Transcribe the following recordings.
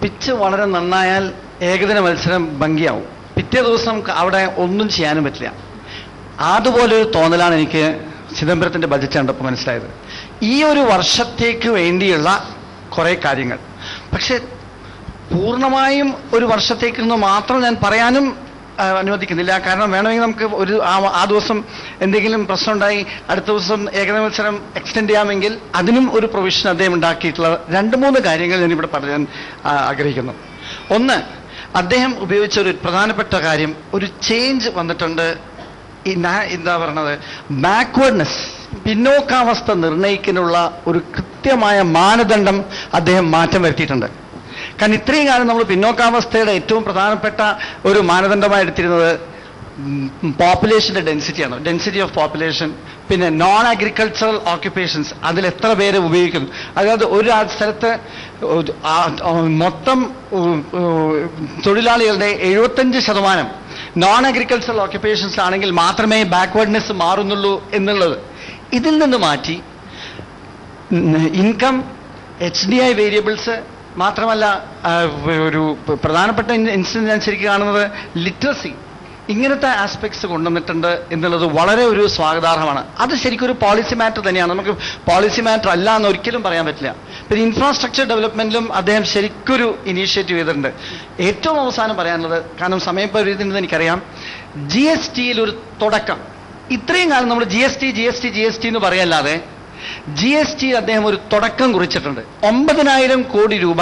Pitch വളരെ നന്നായാൽ ഏകദിന മത്സരം ഭംഗിയാവും. പിറ്റേ ദിവസം അവിടെ ഒന്നും ചെയ്യാനും പറ്റില്ല. അതുപോലൊരു തോന്നലാണ് എനിക്ക് ചിദംബരത്തിൻ്റെ ബജറ്റ് കണ്ടപ്പോൾ മനസ്സിലായത്. ഈ ഒരു വർഷത്തേക്ക് വേണ്ടിയുള്ള കുറേ കാര്യങ്ങൾ. പക്ഷെ പൂർണ്ണമായും ഒരു വർഷത്തേക്ക് നിന്ന് മാത്രം ഞാൻ പറയാനും അനുവദിക്കുന്നില്ല. കാരണം വേണമെങ്കിൽ നമുക്ക് ആ ദിവസം എന്തെങ്കിലും പ്രശ്നം ഉണ്ടായി അടുത്ത ദിവസം ഏകദിന മത്സരം എക്സ്റ്റെൻഡ് ചെയ്യാമെങ്കിൽ അതിനും ഒരു പ്രൊവിഷൻ അദ്ദേഹം ഉണ്ടാക്കിയിട്ടുള്ള 2-3 കാര്യങ്ങൾ ഞാനിവിടെ പറയാൻ ആഗ്രഹിക്കുന്നു. ഒന്ന്, അദ്ദേഹം ഉപയോഗിച്ച ഒരു പ്രധാനപ്പെട്ട കാര്യം, ഒരു ചേഞ്ച് വന്നിട്ടുണ്ട്. എന്താ പറയണത്, ബാക്ക്വേർഡ്നെസ്, പിന്നോക്കാവസ്ഥ നിർണ്ണയിക്കാനുള്ള ഒരു കൃത്യമായ മാനദണ്ഡം അദ്ദേഹം മാറ്റം വരുത്തിയിട്ടുണ്ട്. കാരണം ഇത്രയും കാലം നമ്മൾ പിന്നോക്കാവസ്ഥയുടെ ഏറ്റവും പ്രധാനപ്പെട്ട ഒരു മാനദണ്ഡമായി എടുത്തിരുന്നത് പോപ്പുലേഷൻ്റെ ഡെൻസിറ്റിയാണ്, ഡെൻസിറ്റി ഓഫ് പോപ്പുലേഷൻ. പിന്നെ നോൺ അഗ്രികൾച്ചറൽ ഓക്യുപ്പേഷൻസ്, അതിൽ എത്ര പേര് ഉപയോഗിക്കുന്നു. അതായത് ഒരു സ്ഥലത്ത് മൊത്തം തൊഴിലാളികളുടെ 75% നോൺ അഗ്രികൾച്ചറൽ ഓക്യുപ്പേഷൻസ് ആണെങ്കിൽ മാത്രമേ ബാക്ക്വേർഡ്നെസ് മാറുന്നുള്ളൂ എന്നുള്ളത്. ഇതിൽ നിന്ന് മാറ്റി ഇൻകം, HDI വേരിയബിൾസ്, മാത്രമല്ല ഒരു പ്രധാനപ്പെട്ട ഇൻസിഡൻറ്റ് ഞാൻ ശരിക്കും കാണുന്നത് ലിറ്ററസി, ഇങ്ങനത്തെ ആസ്പെക്ട്സ് കൊണ്ടുവന്നിട്ടുണ്ട് എന്നുള്ളത് വളരെ ഒരു സ്വാഗതാർഹമാണ്. അത് ശരിക്കും ഒരു പോളിസി മാറ്റർ തന്നെയാണ്. നമുക്ക് പോളിസി മാറ്റർ അല്ല എന്ന് ഒരിക്കലും പറയാൻ പറ്റില്ല. പിന്നെ ഇൻഫ്രാസ്ട്രക്ചർ ഡെവലപ്മെന്റിലും അദ്ദേഹം ശരിക്കൊരു ഇനീഷ്യേറ്റീവ് ചെയ്തിട്ടുണ്ട്. ഏറ്റവും അവസാനം പറയാനുള്ളത്, കാരണം സമയപരിധി എനിക്കറിയാം, GSTയിൽ ഒരു തുടക്കം. ഇത്രയും കാലം നമ്മൾ GST എന്ന് പറയല്ലാതെ GST അദ്ദേഹം ഒരു തുടക്കം കുറിച്ചിട്ടുണ്ട്. 9,000 കോടി രൂപ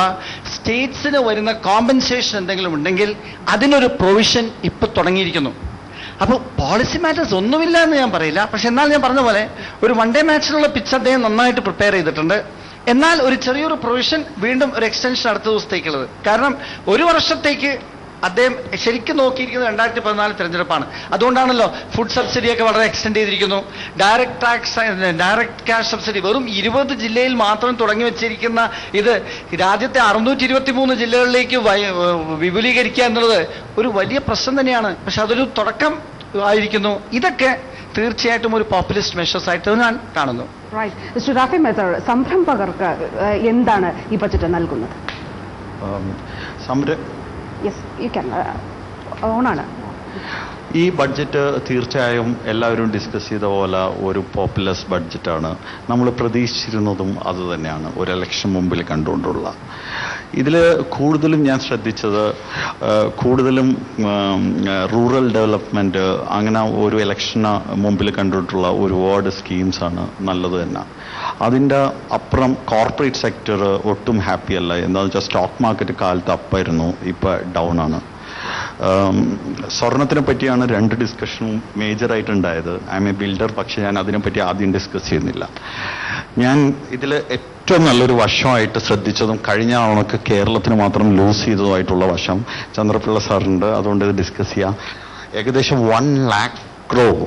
സ്റ്റേറ്റ്സിന് വരുന്ന കോമ്പൻസേഷൻ എന്തെങ്കിലും ഉണ്ടെങ്കിൽ അതിനൊരു പ്രൊവിഷൻ ഇപ്പൊ തുടങ്ങിയിരിക്കുന്നു. അപ്പോൾ പോളിസി മാറ്റേഴ്സ് ഒന്നുമില്ല എന്ന് ഞാൻ പറയില്ല. പക്ഷെ എന്നാൽ ഞാൻ പറഞ്ഞ പോലെ ഒരു 1 ഡേ മാച്ചിനുള്ള പിച്ച് അദ്ദേഹം നന്നായിട്ട് പ്രിപ്പയർ ചെയ്തിട്ടുണ്ട്. എന്നാൽ ഒരു ചെറിയൊരു പ്രൊവിഷൻ, വീണ്ടും ഒരു എക്സ്റ്റൻഷൻ അടുത്ത ദിവസത്തേക്കുള്ളത്. കാരണം ഒരു വർഷത്തേക്ക് അദ്ദേഹം ശരിക്കും നോക്കിയിരിക്കുന്നത് 2014 തെരഞ്ഞെടുപ്പാണ്. അതുകൊണ്ടാണല്ലോ ഫുഡ് സബ്സിഡിയൊക്കെ വളരെ എക്സ്റ്റെൻഡ് ചെയ്തിരിക്കുന്നു. ഡയറക്റ്റ് ക്യാഷ് സബ്സിഡി വെറും 20 ജില്ലയിൽ മാത്രം തുടങ്ങി വെച്ചിരിക്കുന്ന ഇത് രാജ്യത്തെ 623 ജില്ലകളിലേക്ക് വിപുലീകരിക്കുക എന്നുള്ളത് ഒരു വലിയ പ്രശ്നം തന്നെയാണ്. പക്ഷെ അതൊരു തുടക്കം ആയിരിക്കുന്നു. ഇതൊക്കെ തീർച്ചയായിട്ടും ഒരു പോപ്പുലിസ്റ്റ് മെഷേഴ്സ് ആയിട്ട് ഞാൻ കാണുന്നു. റാഫി മേത്തർ, സംരംഭകർക്ക് എന്താണ് ഈ ബജറ്റ് നൽകുന്നത്? ഈ ബഡ്ജറ്റ് തീർച്ചയായും എല്ലാവരും ഡിസ്കസ് ചെയ്ത പോലെ ഒരു പോപ്പുലസ് ബഡ്ജറ്റാണ്. നമ്മൾ പ്രതീക്ഷിച്ചിരുന്നതും അതുതന്നെയാണ്, ഒരു ഇലക്ഷൻ മുമ്പിൽ കണ്ടുകൊണ്ടുള്ള. ഇതിൽ കൂടുതലും ഞാൻ ശ്രദ്ധിച്ചത് കൂടുതലും റൂറൽ ഡെവലപ്മെൻറ്റ്, അങ്ങനെ ഒരു ഇലക്ഷന് മുമ്പിൽ കണ്ടിട്ടുള്ള ഒരുപാട് സ്കീംസാണ് നല്ലത് തന്നെ. അതിൻ്റെ അപ്പുറം കോർപ്പറേറ്റ് സെക്ടർ ഒട്ടും ഹാപ്പി അല്ല. എന്താണെന്ന് വെച്ചാൽ സ്റ്റോക്ക് മാർക്കറ്റ് കാലത്ത് അപ്പായിരുന്നു, ഇപ്പോൾ ഡൗൺ ആണ്. സ്വർണത്തിനെ പറ്റിയാണ് 2 ഡിസ്കഷനും മേജറായിട്ടുണ്ടായത്. ഐ എം എ ബിൽഡർ, പക്ഷെ ഞാൻ അതിനെപ്പറ്റി ആദ്യം ഡിസ്കസ് ചെയ്യുന്നില്ല. ഞാൻ ഇതിൽ ഏറ്റവും നല്ലൊരു വശമായിട്ട് ശ്രദ്ധിച്ചതും കഴിഞ്ഞ ആളൊക്കെ കേരളത്തിന് മാത്രം ലൂസ് ചെയ്തതുമായിട്ടുള്ള വശം ചന്ദ്രപിള്ള സാറുണ്ട്, അതുകൊണ്ട് ഇത് ഡിസ്കസ് ചെയ്യാം. ഏകദേശം 1 lakh crore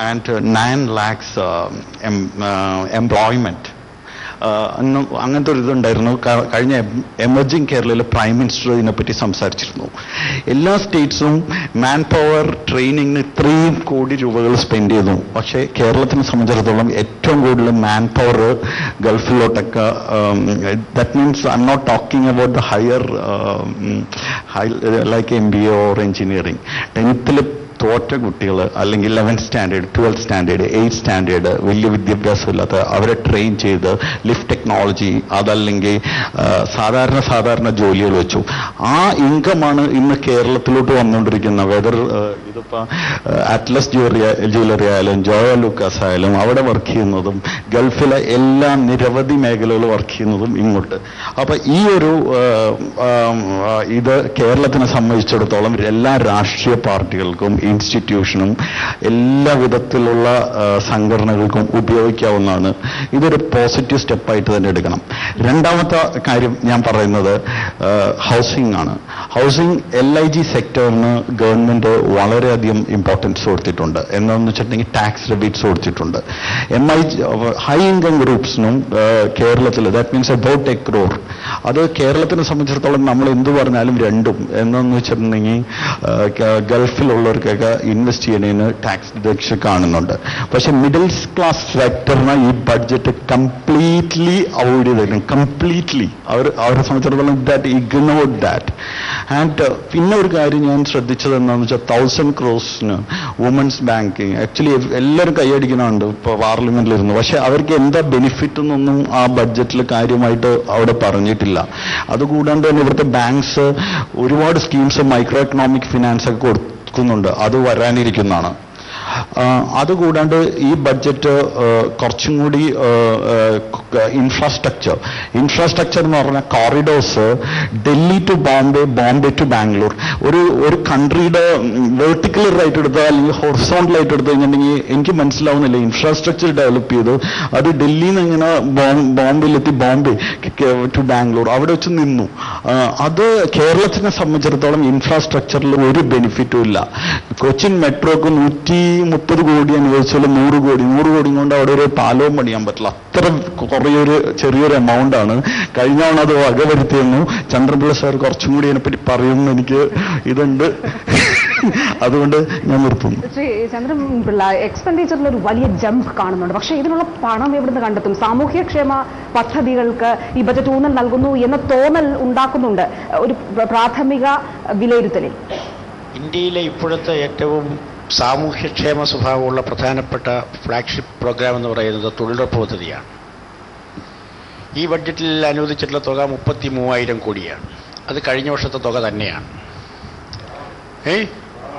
and 9 lakhs employment, അങ്ങനത്തെ ഒരു ഇതുണ്ടായിരുന്നു. കഴിഞ്ഞ എമർജിംഗ് കേരളയിൽ പ്രൈം മിനിസ്റ്റർ ഇതിനെപ്പറ്റി സംസാരിച്ചിരുന്നു. എല്ലാ സ്റ്റേറ്റ്സും മാൻ പവർ ട്രെയിനിങ്ങിന് 3 കോടി രൂപകൾ സ്പെൻഡ് ചെയ്തു. പക്ഷേ കേരളത്തിനെ സംബന്ധിച്ചിടത്തോളം ഏറ്റവും കൂടുതൽ മാൻ പവർ ഗൾഫിലോട്ടൊക്കെ, that means I am not talking about the higher like MBA or engineering. 10th തോറ്റ കുട്ടികൾ, അല്ലെങ്കിൽ 11th standard, 12th standard, 8th standard, വലിയ വിദ്യാഭ്യാസമില്ലാത്ത അവരെ ട്രെയിൻ ചെയ്ത് ലിഫ്റ്റ് ടെക്നോളജി, അതല്ലെങ്കിൽ സാധാരണ ജോലികൾ വെച്ചു. ആ ഇൻകമാണ് ഇന്ന് കേരളത്തിലോട്ട് വന്നുകൊണ്ടിരിക്കുന്ന. വെദർ ഇതിപ്പോൾ അറ്റ്ലസ് ജ്വല്ലറി ആയാലും ജോയ ലൂക്കാസ് ആയാലും അവിടെ വർക്ക് ചെയ്യുന്നതും, ഗൾഫിലെ എല്ലാ നിരവധി മേഖലകൾ വർക്ക് ചെയ്യുന്നതും ഇങ്ങോട്ട്. അപ്പം ഈ ഒരു ഇത് കേരളത്തിനെ സംബന്ധിച്ചിടത്തോളം എല്ലാ രാഷ്ട്രീയ പാർട്ടികൾക്കും ഇൻസ്റ്റിറ്റ്യൂഷനും എല്ലാ വിധത്തിലുള്ള സംഘടനകൾക്കും ഉപയോഗിക്കാവുന്നതാണ്. ഇതൊരു പോസിറ്റീവ് സ്റ്റെപ്പായിട്ട് തന്നെ എടുക്കണം. രണ്ടാമത്തെ കാര്യം ഞാൻ പറയുന്നത് ഹൗസിംഗ് ആണ്. ഹൗസിംഗ് LIG സെക്ടറിന് ഗവൺമെന്റ് വളരെയധികം ഇമ്പോർട്ടൻസ് കൊടുത്തിട്ടുണ്ട്. എന്താണെന്ന് വെച്ചിട്ടുണ്ടെങ്കിൽ ടാക്സ് റിബേറ്റ്സ് കൊടുത്തിട്ടുണ്ട്. ഹൈ ഇൻകം ഗ്രൂപ്പ്സിനും കേരളത്തിൽ ദാറ്റ് മീൻസ് അബൌട്ട് 1 crore. അത് കേരളത്തിനെ സംബന്ധിച്ചിടത്തോളം നമ്മൾ എന്ത് പറഞ്ഞാലും രണ്ടും എന്താണെന്ന് വെച്ചിട്ടുണ്ടെങ്കിൽ ഗൾഫിലുള്ളവർക്കൊക്കെ കാര്യങ്ങളിലൊക്കെ ഇൻവെസ്റ്റ് ചെയ്യുന്നതിന് ടാക്സ് ഡിഡക്ഷൻ കാണുന്നുണ്ട്. പക്ഷെ മിഡിൽ ക്ലാസ് സെക്ടറിന് ഈ ബഡ്ജറ്റ് കംപ്ലീറ്റ്ലി അവോയ്ഡ് ചെയ്തിരുന്നു. കംപ്ലീറ്റ്ലി അവരെ സംബന്ധിച്ചിടത്തോളം ദാറ്റ് ഇഗ്നോർഡ് ദാറ്റ്. ആൻഡ് പിന്നെ ഒരു കാര്യം ഞാൻ ശ്രദ്ധിച്ചത് എന്താണെന്ന് വെച്ചാൽ 1000 crores വുമൻസ് ബാങ്കിങ് ആക്ച്വലി എല്ലാവരും കൈയടിക്കുന്നുണ്ട് ഇപ്പോൾ പാർലമെന്റിലിരുന്നു. പക്ഷെ അവർക്ക് എന്താ ബെനിഫിറ്റ് എന്നൊന്നും ആ ബഡ്ജറ്റിൽ കാര്യമായിട്ട് അവിടെ പറഞ്ഞിട്ടില്ല. അതുകൂടാണ്ട് തന്നെ ഇവിടുത്തെ ബാങ്ക്സ് ഒരുപാട് സ്കീംസ് മൈക്രോ എക്കണോമിക് ഫിനാൻസ് ഒക്കെ കൊടുക്കുന്നുണ്ട്. അത് വരാനിരിക്കുന്നതാണ്. അതുകൂടാണ്ട് ഈ ബഡ്ജറ്റ് കുറച്ചും കൂടി ഇൻഫ്രാസ്ട്രക്ചർ എന്ന് പറഞ്ഞാൽ corridors Delhi to Bombay, Bombay to Bangalore, ഒരു കൺട്രിയുടെ വെർട്ടിക്കലായിട്ട് എടുത്താൽ അല്ലെങ്കിൽ ഹൊറിസോണ്ടലായിട്ട് എടുത്തു കഴിഞ്ഞിട്ടുണ്ടെങ്കിൽ എനിക്ക് മനസ്സിലാവുന്നില്ല. ഇൻഫ്രാസ്ട്രക്ചർ ഡെവലപ്പ് ചെയ്തു അത് ഡൽഹിയിൽ നിന്ന് ഇങ്ങനെ ബോംബെയിലെത്തി, ബോംബെ ടു ബാംഗ്ലൂർ അവിടെ വെച്ച് നിന്നു. അത് കേരളത്തിനെ സംബന്ധിച്ചിടത്തോളം ഇൻഫ്രാസ്ട്രക്ചറിൽ ഒരു ബെനിഫിറ്റും ഇല്ല. കൊച്ചിൻ മെട്രോക്ക് 130 കോടി അനുവദിച്ചാലും 100 കോടി കൊണ്ട് അവിടെ ഒരു പാലവും പണിയാൻ പറ്റില്ല. അത്ര ചെറിയൊരു എമൗണ്ട് ആണ്. കഴിഞ്ഞ തവണ അത് വകവരുത്തിയെന്നു. ചന്ദ്രപിള്ള സാർ കുറച്ചും കൂടി അതിനെപ്പറ്റി പറയുമെന്ന് എനിക്ക് ഇതുണ്ട്. അതുകൊണ്ട് ഞാൻ നിർത്തുന്നു. ശ്രീ ചന്ദ്രപിള്ള, എക്സ്പെൻഡിച്ചറിൽ ഒരു വലിയ ജമ്പ് കാണുന്നുണ്ട്. പക്ഷേ ഇതിനുള്ള പണം എവിടുന്ന് കണ്ടെത്തും? സാമൂഹ്യക്ഷേമ പദ്ധതികൾക്ക് ഈ ബജറ്റ് ഊന്നൽ നൽകുന്നു എന്ന തോന്നൽ ഉണ്ടാക്കുന്നുണ്ട് ഒരു പ്രാഥമിക വിലയിരുത്തലിൽ. ഇന്ത്യയിലെ ഇപ്പോഴത്തെ ഏറ്റവും സാമൂഹ്യക്ഷേമ സ്വഭാവമുള്ള പ്രധാനപ്പെട്ട ഫ്ലാഗ്ഷിപ്പ് പ്രോഗ്രാം എന്ന് പറയുന്നത് തൊഴിലുറപ്പ് പദ്ധതിയാണ്. ഈ ബഡ്ജറ്റിൽ അനുവദിച്ചിട്ടുള്ള തുക 33,000 കോടിയാണ്. അത് കഴിഞ്ഞ വർഷത്തെ തുക തന്നെയാണ്.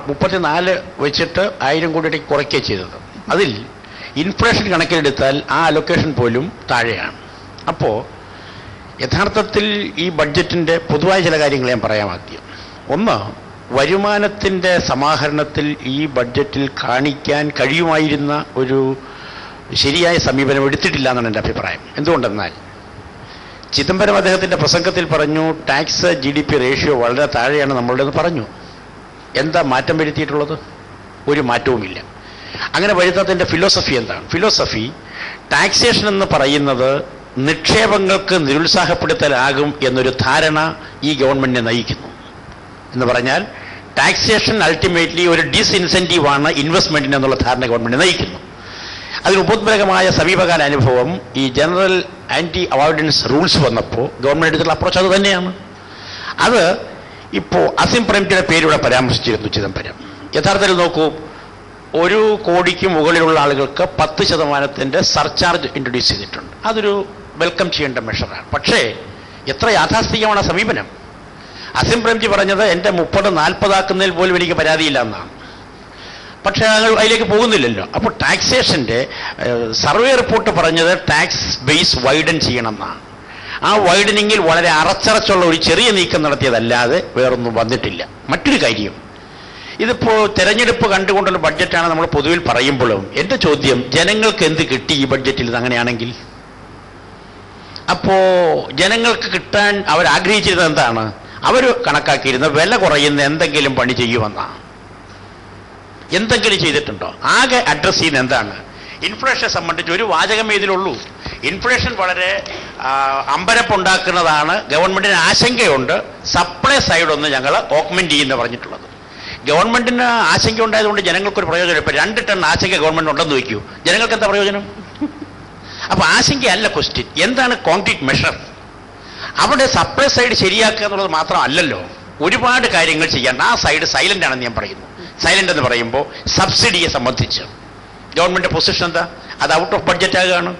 34 വെച്ചിട്ട് 1000 കോടിയിലേക്ക് കുറയ്ക്കുക ചെയ്തത്. അതിൽ ഇൻഫ്ലേഷൻ കണക്കിലെടുത്താൽ ആ അലൊക്കേഷൻ പോലും താഴെയാണ്. അപ്പോൾ യഥാർത്ഥത്തിൽ ഈ ബഡ്ജറ്റിൻ്റെ പൊതുവായ ചില കാര്യങ്ങൾ ഞാൻ പറയാം ആദ്യം. ഒന്ന്, വരുമാനത്തിൻ്റെ സമാഹരണത്തിൽ ഈ ബഡ്ജറ്റിൽ കാണിക്കാൻ കഴിയുമായിരുന്ന ഒരു ശരിയായ സമീപനം എടുത്തിട്ടില്ല എന്നാണ് എൻ്റെ അഭിപ്രായം. എന്തുകൊണ്ടെന്നാൽ ചിദംബരം അദ്ദേഹത്തിൻ്റെ പ്രസംഗത്തിൽ പറഞ്ഞു ടാക്സ് GDP റേഷ്യോ വളരെ താഴെയാണ് നമ്മളുടേത് പറഞ്ഞു. എന്താ മാറ്റം വരുത്തിയിട്ടുള്ളത്? ഒരു മാറ്റവുമില്ല. അങ്ങനെ വരുത്താത്തതിൻ്റെ ഫിലോസഫി എന്താണ്? ഫിലോസഫി ടാക്സേഷൻ എന്ന് പറയുന്നത് നിക്ഷേപങ്ങൾക്ക് നിരുത്സാഹപ്പെടുത്തലാകും എന്നൊരു ധാരണ ഈ ഗവൺമെന്റിനെ നയിക്കുന്നു. എന്ന് പറഞ്ഞാൽ ടാക്സേഷൻ അൾട്ടിമേറ്റ്ലി ഒരു ഡിസ്ഇൻസെന്റീവാണ് ഇൻവെസ്റ്റ്മെന്റിന് എന്നുള്ള ധാരണ ഗവൺമെന്റ് നയിക്കുന്നു. അതിന് ഉപോത്ബലകമായ സമീപകാല അനുഭവം ഈ ജനറൽ ആന്റി അവോയ്ഡൻസ് റൂൾസ് വന്നപ്പോൾ ഗവൺമെന്റ് എടുത്തുള്ള അപ്രോച്ച് അത് തന്നെയാണ്. അത് ഇപ്പോൾ അസിം പ്രേംജിയുടെ പേരിലൂടെ പരാമർശിച്ചിരുന്നു ചിദംബരം. യഥാർത്ഥത്തിൽ നോക്കൂ, 1 കോടിക്ക് മുകളിലുള്ള ആളുകൾക്ക് 10% സർചാർജ് ഇൻട്രൊഡ്യൂസ് ചെയ്തിട്ടുണ്ട്. അതൊരു വെൽക്കം ചെയ്യേണ്ട മെഷറാണ്. പക്ഷേ എത്ര യാഥാസ്ഥികമാണ് ആ സമീപനം? അസിം പ്രേംജി പറഞ്ഞത് എൻ്റെ 30-40 ആക്കുന്നതിൽ പോലും എനിക്ക് പരാതിയില്ല എന്നാണ്. പക്ഷേ അതിലേക്ക് പോകുന്നില്ലല്ലോ. അപ്പോൾ ടാക്സേഷൻ്റെ സർവേ റിപ്പോർട്ട് പറഞ്ഞത് ടാക്സ് ബേസ് വൈഡൻ ചെയ്യണം എന്നാണ്. ആ വൈഡനിങ്ങിൽ വളരെ അറച്ചറച്ചുള്ള ഒരു ചെറിയ നീക്കം നടത്തിയതല്ലാതെ വേറൊന്നും വന്നിട്ടില്ല. മറ്റൊരു കാര്യം, ഇതിപ്പോൾ തെരഞ്ഞെടുപ്പ് കണ്ടുകൊണ്ടുള്ള ബഡ്ജറ്റാണ് നമ്മൾ പൊതുവിൽ പറയുമ്പോഴും എൻ്റെ ചോദ്യം, ജനങ്ങൾക്ക് എന്ത് കിട്ടി ഈ ബഡ്ജറ്റിൽ അങ്ങനെയാണെങ്കിൽ? അപ്പോൾ ജനങ്ങൾക്ക് കിട്ടാൻ അവരാഗ്രഹിച്ചിരുന്നത് എന്താണ്? അവർ കണക്കാക്കിയിരുന്ന വില കുറയുന്ന എന്തെങ്കിലും പണി ചെയ്യുമെന്നാണ്. എന്തെങ്കിലും ചെയ്തിട്ടുണ്ടോ? ആകെ അഡ്രസ് ചെയ്യുന്ന എന്താണ്? ഇൻഫ്ലേഷനെ സംബന്ധിച്ച് ഒരു വാചകമേ ഇതിലുള്ളൂ. ഇൻഫ്ലേഷൻ വളരെ അമ്പരപ്പുണ്ടാക്കുന്നതാണ്, ഗവൺമെന്റിന് ആശങ്കയുണ്ട്, സപ്ലൈ സൈഡൊന്ന് ഞങ്ങൾ ഓഗ്മെന്റ് ചെയ്യുന്ന പറഞ്ഞിട്ടുള്ളത്. ഗവൺമെന്റിന് ആശങ്ക ഉണ്ടായതുകൊണ്ട് ജനങ്ങൾക്കൊരു പ്രയോജനം. ഇപ്പൊ 2 ടൺ ആശങ്ക ഗവൺമെന്റ് ഉണ്ടെന്ന് വയ്ക്കൂ, ജനങ്ങൾക്ക് എന്താ പ്രയോജനം? അപ്പൊ ആശങ്കയല്ല ക്വസ്റ്റ്യൻ, എന്താണ് കോൺക്രീറ്റ് മെഷർ? അവിടെ സപ്ലൈ സൈഡ് ശരിയാക്കുക എന്നുള്ളത് മാത്രമല്ലല്ലോ, ഒരുപാട് കാര്യങ്ങൾ ചെയ്യാൻ. ആ സൈഡ് സൈലന്റ് ആണെന്ന് ഞാൻ പറയുന്നു. സൈലന്റ് എന്ന് പറയുമ്പോൾ സബ്സിഡിയെ സംബന്ധിച്ച് ഗവൺമെന്റ് പൊസിഷൻ എന്താ? അത് ഔട്ട് ഓഫ് ബഡ്ജറ്റ് ആകുകയാണ്.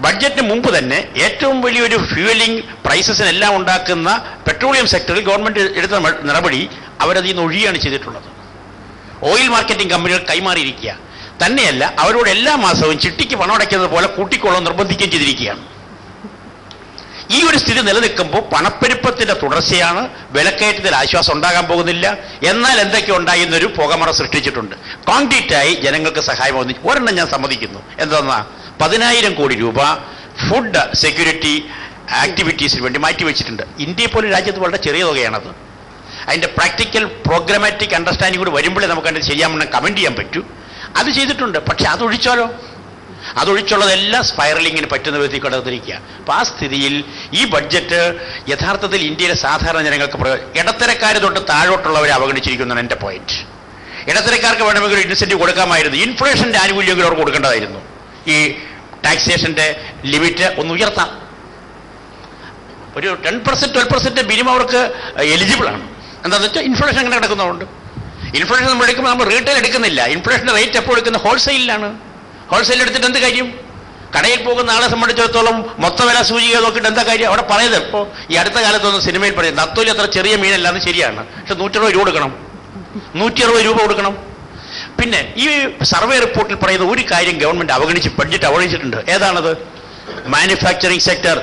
ബഡ്ജറ്റിന് മുമ്പ് തന്നെ ഏറ്റവും വലിയൊരു ഫ്യൂവലിംഗ് പ്രൈസസിനെല്ലാം ഉണ്ടാക്കുന്ന പെട്രോളിയം സെക്ടറിൽ ഗവൺമെന്റ് എടുത്ത നടപടി അവരതിൽ നിന്ന് ഒഴിയാണ് ചെയ്തിട്ടുള്ളത്. ഓയിൽ മാർക്കറ്റിംഗ് കമ്പനികൾ കൈമാറിയിരിക്കുക തന്നെയല്ല, അവരോട് എല്ലാ മാസവും ചിട്ടിക്ക് പണം അടയ്ക്കുന്നത് പോലെ കൂട്ടിക്കൊള്ളാൻ നിർബന്ധിക്കുകയും ചെയ്തിരിക്കുകയാണ്. ഈ ഒരു സ്ഥിതി നിലനിൽക്കുമ്പോൾ പണപ്പെരുപ്പത്തിന്റെ തുടർച്ചയാണ്, വിലക്കയറ്റത്തിൽ ആശ്വാസം ഉണ്ടാകാൻ പോകുന്നില്ല. എന്നാൽ എന്തൊക്കെ ഉണ്ടായിരുന്നൊരു പുകമറ സൃഷ്ടിച്ചിട്ടുണ്ട്. കോൺക്രീറ്റായി ജനങ്ങൾക്ക് സഹായമാകുന്നു. ഒരെണ്ണം ഞാൻ സമ്മതിക്കുന്നു, എന്താ 10,000 കോടി രൂപ ഫുഡ് സെക്യൂരിറ്റി ആക്ടിവിറ്റീസിന് വേണ്ടി മാറ്റിവെച്ചിട്ടുണ്ട്. ഇന്ത്യയെ പോലെ രാജ്യത്ത് വളരെ ചെറിയ തുകയാണത്. അതിന്റെ പ്രാക്ടിക്കൽ പ്രോഗ്രാമാറ്റിക് അണ്ടർസ്റ്റാൻഡിംഗ് കൂടി വരുമ്പോഴേ നമുക്ക് അതിന് ചെയ്യാമെന്ന് കമന്റ് ചെയ്യാൻ പറ്റൂ. അത് ചെയ്തിട്ടുണ്ട്. പക്ഷെ അതൊഴിച്ചാലോ? അതൊഴിച്ചുള്ളതെല്ലാം സ്പൈറലിങ്ങിന് പറ്റുന്ന വിധത്തിൽ കടന്നിരിക്കുക. അപ്പം ആ സ്ഥിതിയിൽ ഈ ബഡ്ജറ്റ് യഥാർത്ഥത്തിൽ ഇന്ത്യയിലെ സാധാരണ ജനങ്ങൾക്ക് ഇടത്തരക്കാർ തൊട്ട് താഴോട്ടുള്ളവരെ അവഗണിച്ചിരിക്കുന്നതാണ് എൻ്റെ പോയിന്റ്. ഇടത്തരക്കാർക്ക് വേണമെങ്കിൽ ഒരു ഇൻസെന്റീവ് കൊടുക്കാമായിരുന്നു. ഇൻഫ്ലേഷന്റെ ആനുകൂല്യങ്ങൾ അവർക്ക് കൊടുക്കേണ്ടതായിരുന്നു. ഈ ടാക്സേഷന്റെ ലിമിറ്റ് ഒന്ന് ഉയർത്താം. ഒരു 10% 12% മിനിമം അവർക്ക് എലിജിബിൾ ആണ്. എന്താണെന്ന് വെച്ചാൽ ഇൻഫ്ലേഷൻ അങ്ങനെ കിടക്കുന്നതുകൊണ്ട്. ഇൻഫ്ലേഷൻ നമ്മൾ എടുക്കുമ്പോൾ നമ്മൾ റീറ്റെയിൽ എടുക്കുന്നില്ല. ഇൻഫ്ലേഷന്റെ റേറ്റ് എപ്പോൾ എടുക്കുന്നത് ഹോൾസെയിലാണ്. ഹോൾസെയിൽ എടുത്തിട്ട് എന്ത് കാര്യം? കടയിൽ പോകുന്ന ആളെ സംബന്ധിച്ചിടത്തോളം മൊത്ത വില സൂചിക നോക്കിയിട്ട് എന്താ കാര്യം? അവിടെ പറയുന്നത് ഇപ്പോൾ ഈ അടുത്ത കാലത്തൊന്നും സിനിമയിൽ പറയുന്നത് നത്തോലി അത്ര ചെറിയ മീനല്ലാന്ന് ശരിയാണ്. പക്ഷെ 160 രൂപ കൊടുക്കണം, 160 രൂപ കൊടുക്കണം. പിന്നെ ഈ സർവേ റിപ്പോർട്ടിൽ പറയുന്ന ഒരു കാര്യം ഗവൺമെന്റ് അവഗണിച്ച് ബഡ്ജറ്റ് അവഗണിച്ചിട്ടുണ്ട്. ഏതാണത്? Manufacturing sector.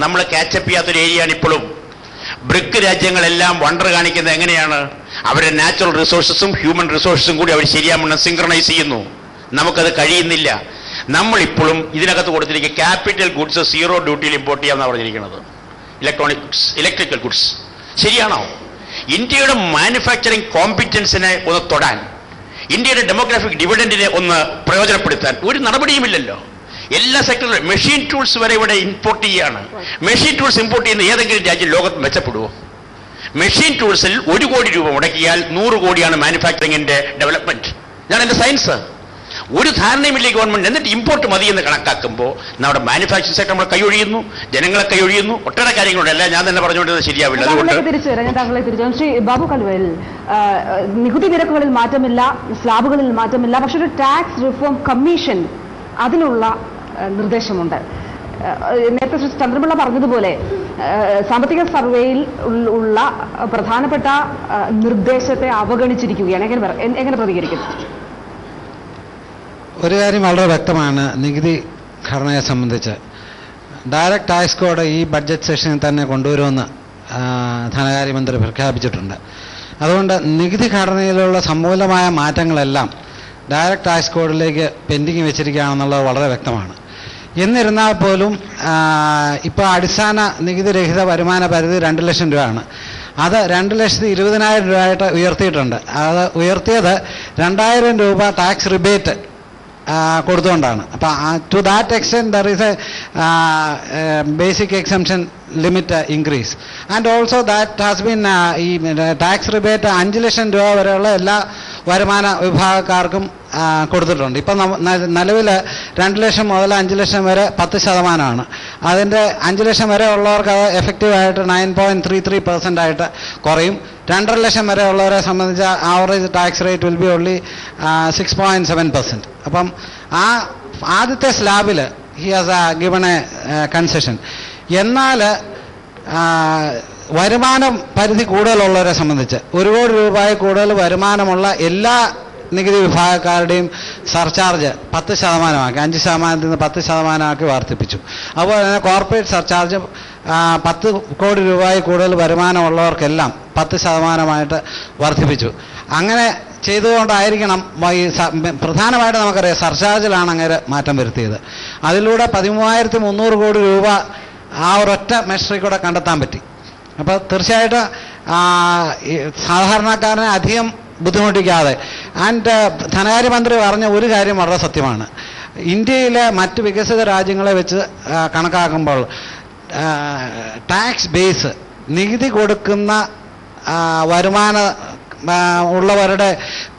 നമ്മൾ കാച്ചപ്പ് ചെയ്യാത്തൊരു ഏരിയയാണ് ഇപ്പോഴും. ബ്രിക്ക് രാജ്യങ്ങളെല്ലാം വണ്ടർ കാണിക്കുന്നത് എങ്ങനെയാണ്? അവരുടെ നാച്ചുറൽ റിസോഴ്സസും ഹ്യൂമൻ റിസോഴ്സസും കൂടി അവർ ശരിയാവണ്ണം സിങ്ക്രണൈസ് ചെയ്യുന്നു. നമുക്കത് കഴിയുന്നില്ല. നമ്മളിപ്പോഴും ഇതിനകത്ത് കൊടുത്തിരിക്കുക ക്യാപിറ്റൽ ഗുഡ്സ് 0 ഡ്യൂട്ടിയിൽ ഇമ്പോർട്ട് ചെയ്യാമെന്നാണ് പറഞ്ഞിരിക്കുന്നത്. ഇലക്ട്രിക്കൽ ഗുഡ്സ് ശരിയാണോ? ഇന്ത്യയുടെ മാനുഫാക്ചറിങ് കോമ്പിറ്റൻസിനെ ഒന്ന് തൊടാൻ, ഇന്ത്യയുടെ ഡെമോഗ്രാഫിക് ഡിവിഡൻഡിനെ ഒന്ന് പ്രയോജനപ്പെടുത്താൻ ഒരു നടപടിയുമില്ലല്ലോ. എല്ലാ സെക്ടറിലും മെഷീൻ ടൂൾസ് വരെ ഇവിടെ ഇമ്പോർട്ട് ചെയ്യുകയാണ്. മെഷീൻ ടൂൾസ് ഇമ്പോർട്ട് ചെയ്യുന്ന ഏതെങ്കിലും രാജ്യം ലോകത്ത് മെച്ചപ്പെടുമോ? മെഷീൻ ടൂൾസിൽ 1 കോടി രൂപ മുടക്കിയാൽ 100 കോടിയാണ് മാനുഫാക്ചറിങ്ങിന്റെ ഡെവലപ്മെന്റ്. ഞാൻ എന്റെ സയൻസ് ഒരു ധാരണയുമില്ല ഗവൺമെന്റ്. എന്നിട്ട് ഇമ്പോർട്ട് മതി എന്ന് കണക്കാക്കുമ്പോൾ നമ്മുടെ മാനുഫാക്ചറിംഗ് സെക്ടർ നമ്മൾ കൈയൊഴിയുന്നു, ജനങ്ങളെ കൈയൊഴിയുന്നു, ഒട്ടേറെ കാര്യങ്ങളുണ്ട്. അല്ല ഞാൻ തന്നെ പറഞ്ഞുകൊണ്ടത് ശരിയാവില്ല. അതുകൊണ്ട് ശ്രീ ബാബു കലുവയിൽ, നികുതി നിരക്കുകളിൽ മാറ്റമില്ല, സ്ലാബുകളിൽ മാറ്റമില്ല, പക്ഷെ ഒരു ടാക്സ് റിഫോം കമ്മീഷൻ അതിനുള്ള നിർദ്ദേശമുണ്ട്. നേരത്തെ ശ്രീ ചന്ദ്രപിള്ള പറഞ്ഞതുപോലെ സാമ്പത്തിക സർവേയിൽ ഉള്ള പ്രധാനപ്പെട്ട നിർദ്ദേശത്തെ അവഗണിച്ചിരിക്കുകയാണ്. എങ്ങനെ പ്രതികരിക്കും? ഒരു കാര്യം വളരെ വ്യക്തമാണ്. നികുതി ഘടനയെ സംബന്ധിച്ച് ഡയറക്റ്റ് ടാക്സ് കോഡ് ഈ ബഡ്ജറ്റ് സെഷനിൽ തന്നെ കൊണ്ടുവരുമെന്ന് ധനകാര്യമന്ത്രി പ്രഖ്യാപിച്ചിട്ടുണ്ട്. അതുകൊണ്ട് നികുതി ഘടനയിലുള്ള സമൂലമായ മാറ്റങ്ങളെല്ലാം ഡയറക്റ്റ് ടാക്സ് കോഡിലേക്ക് പെൻഡിങ് വെച്ചിരിക്കുകയാണെന്നുള്ളത് വളരെ വ്യക്തമാണ്. എന്നിരുന്നാൽ പോലും ഇപ്പോൾ അടിസ്ഥാന നികുതി രഹിത വരുമാന പരിധി 2 ലക്ഷം രൂപയാണ്. അത് 2,20,000 രൂപയായിട്ട് ഉയർത്തിയിട്ടുണ്ട്. അത് ഉയർത്തിയത് 2,000 രൂപ ടാക്സ് റിബേറ്റ് കൊടുത്തുകൊണ്ടാണ്. അപ്പം to that extent there is a basic exemption limit increase and also that has been ഈ ടാക്സ് റിബേറ്റ് 5 ലക്ഷം രൂപ വരെയുള്ള എല്ലാ വരുമാന വിഭാഗക്കാർക്കും കൊടുത്തിട്ടുണ്ട്. ഇപ്പം നിലവിൽ 2 ലക്ഷം മുതൽ 5 ലക്ഷം വരെ 10%. അതിൻ്റെ 5 ലക്ഷം വരെ ഉള്ളവർക്ക് അത് എഫക്റ്റീവായിട്ട് 9.33% ആയിട്ട് കുറയും. 2.5 ലക്ഷം വരെ ഉള്ളവരെ സംബന്ധിച്ച് average tax rate will be only 6.7%. അപ്പം ആ ആദ്യത്തെ സ്ലാബിൽ he has given a concession. എന്നാൽ വരുമാനം പരിധി കൂടുതലുള്ളവരെ സംബന്ധിച്ച് 1 കോടി രൂപയിൽ കൂടുതൽ വരുമാനമുള്ള എല്ലാ നികുതി വിഭാഗക്കാരുടെയും സർചാർജ് 10% 5% നിന്ന് 10% വർദ്ധിപ്പിച്ചു. അതുപോലെ തന്നെ കോർപ്പറേറ്റ് സർചാർജ് 10 കോടി രൂപയിൽ കൂടുതൽ വരുമാനമുള്ളവർക്കെല്ലാം 10% വർദ്ധിപ്പിച്ചു. അങ്ങനെ ചെയ്തുകൊണ്ടായിരിക്കണം ഈ പ്രധാനമായിട്ട് നമുക്കറിയാം സർചാർജിലാണ് അങ്ങനെ മാറ്റം വരുത്തിയത്. അതിലൂടെ 13,300 കോടി രൂപ ആ ഒരൊറ്റ മെഷറിൽ കൂടെ കണ്ടെത്താൻ പറ്റി. അപ്പോൾ തീർച്ചയായിട്ടും സാധാരണക്കാരനെ അധികം ബുദ്ധിമുട്ടിക്കാതെ. ആൻഡ് ധനകാര്യമന്ത്രി പറഞ്ഞ ഒരു കാര്യം വളരെ സത്യമാണ്. ഇന്ത്യയിലെ മറ്റ് വികസിത രാജ്യങ്ങളെ വെച്ച് കണക്കാക്കുമ്പോൾ ടാക്സ് ബേസ് നികുതി കൊടുക്കുന്ന വരുമാന ഉള്ളവരുടെ